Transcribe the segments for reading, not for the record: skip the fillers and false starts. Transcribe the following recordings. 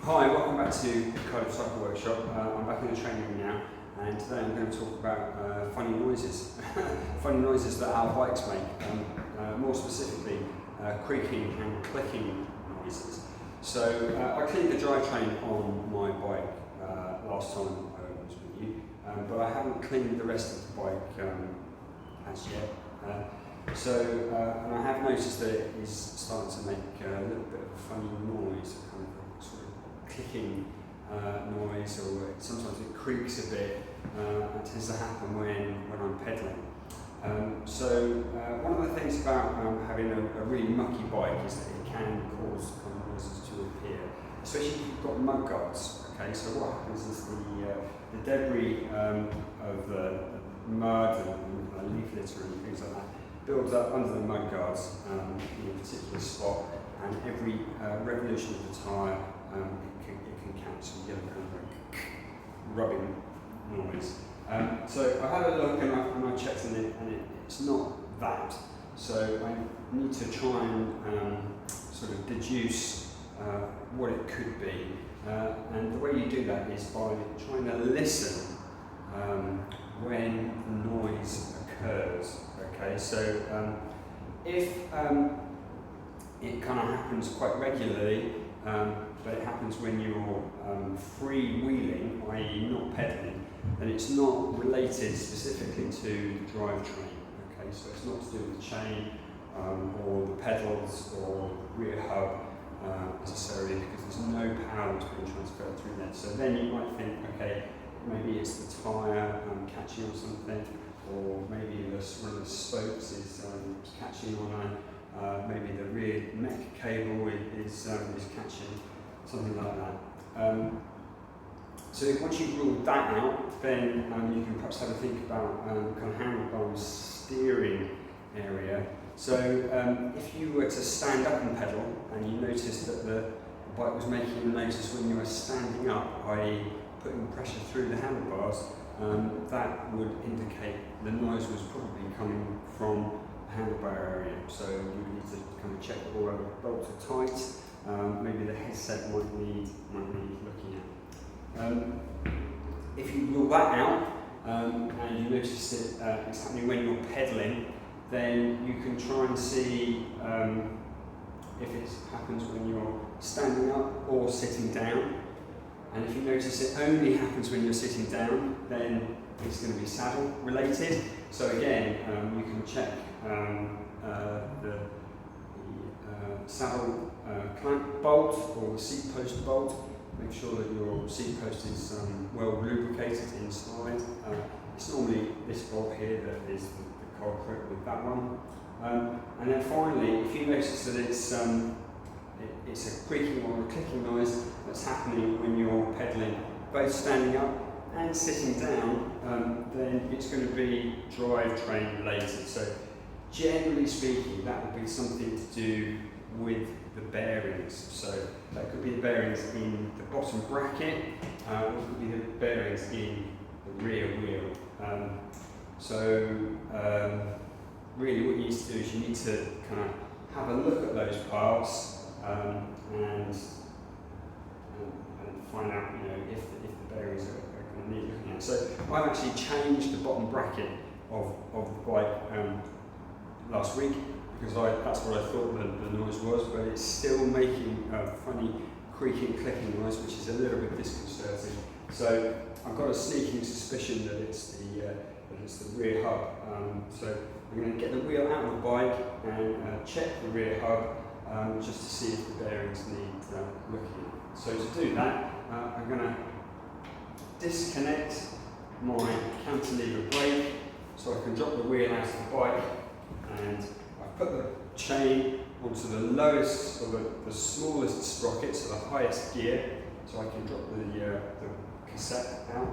Hi, welcome back to the Cardiff Cycle Workshop. I'm back in the training room now, and today I'm going to talk about funny noises. Funny noises that our bikes make, more specifically creaking and clicking noises. So I cleaned the drivetrain on my bike last time I was with you, but I haven't cleaned the rest of the bike as yet. And I have noticed that it is starting to make a little bit of a funny noise, kind of sort of clicking noise, or sometimes it creaks a bit. It tends to happen when I'm pedalling. One of the things about having a really mucky bike is that it can cause kind of noises to appear, especially if you've got mud guards. Okay, so what happens is the debris of the mud and leaf litter and things like that builds up under the mud guards in a particular spot, and every revolution of the tyre it can catch and get a kind of a rubbing noise. So I had a look and I checked on it, and it's not that. So I need to try and sort of deduce what it could be. And the way you do that is by trying to listen when the noise occurs. Okay, so if it kind of happens quite regularly, but it happens when you're freewheeling, i.e. not pedalling, then it's not related specifically to the drivetrain. Okay, so it's not to do with the chain or the pedals or the rear hub necessarily, because there's no power that's being transferred through there. So then you might think, okay, maybe it's the tyre catching on something, or maybe one of the spokes is catching on maybe the rear neck cable is catching, something like that. So once you've ruled that out, then you can perhaps have a think about kind of handlebar and steering area. So if you were to stand up and pedal, and you noticed that the bike was making a notice when you were standing up, i.e. putting pressure through the handlebars, that would indicate the noise was probably coming from the handlebar area. So you would need to kind of check that all the bolts are tight. Maybe the headset might need looking at. If you rule that out and you notice it's happening when you're pedalling, then you can try and see if it happens when you're standing up or sitting down. And if you notice it only happens when you're sitting down, then it's going to be saddle related. So again, you can check the saddle clamp bolt or the seat post bolt. Make sure that your seat post is well lubricated inside. It's normally this bolt here that is the culprit with that one. And then finally, if you notice that it's a creaking or a clicking noise that's happening when you're pedalling, both standing up and sitting down, then it's going to be drivetrain related. So generally speaking, that would be something to do with the bearings. So that could be the bearings in the bottom bracket, or it could be the bearings in the rear wheel. Really what you need to do is you need to kind of have a look at those parts and find out, if the bearings are going to need looking at. So I've actually changed the bottom bracket of the bike last week, because that's what I thought the noise was, but it's still making a funny creaking, clicking noise, which is a little bit disconcerting. So I've got a sneaking suspicion that it's the rear hub. So I'm going to get the wheel out of the bike and check the rear hub, just to see if the bearings need looking at. So to do that, I'm going to disconnect my cantilever brake so I can drop the wheel out of the bike, and I put the chain onto the lowest or the smallest sprocket, so the highest gear, so I can drop the cassette out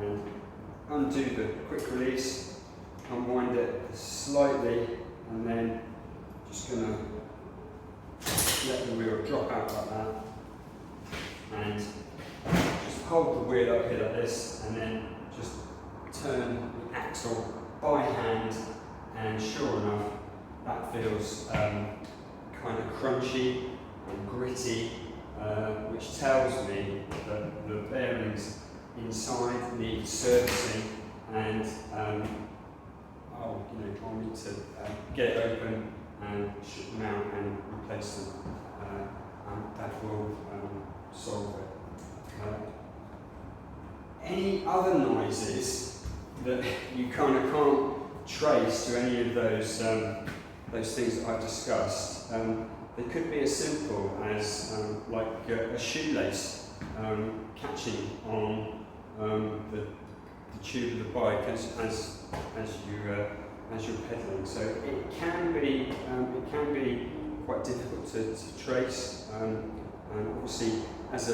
and undo the quick release, unwind it slightly, and then just going to let the wheel drop out like that, and just hold the wheel up here like this, and then just turn the axle by hand, and sure enough, that feels kind of crunchy and gritty which tells me that the bearings inside need servicing, and I'll need to get it open and ship them out and replace them, and that will solve it. Any other noises that you kind of can't trace to any of those things that I've discussed, they could be as simple as like a shoelace catching on the tube of the bike as you're pedaling. So it can be quite difficult to trace. And obviously, as a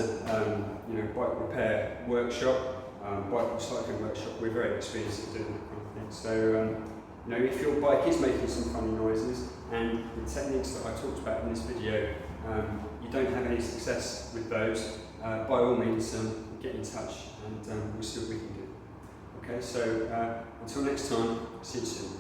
bike repair workshop, bike recycling workshop, we're very experienced at doing that kind of thing. So if your bike is making some funny noises and the techniques that I talked about in this video, you don't have any success with those, by all means get in touch and we'll see what we can do. Okay, so until next time, see you soon.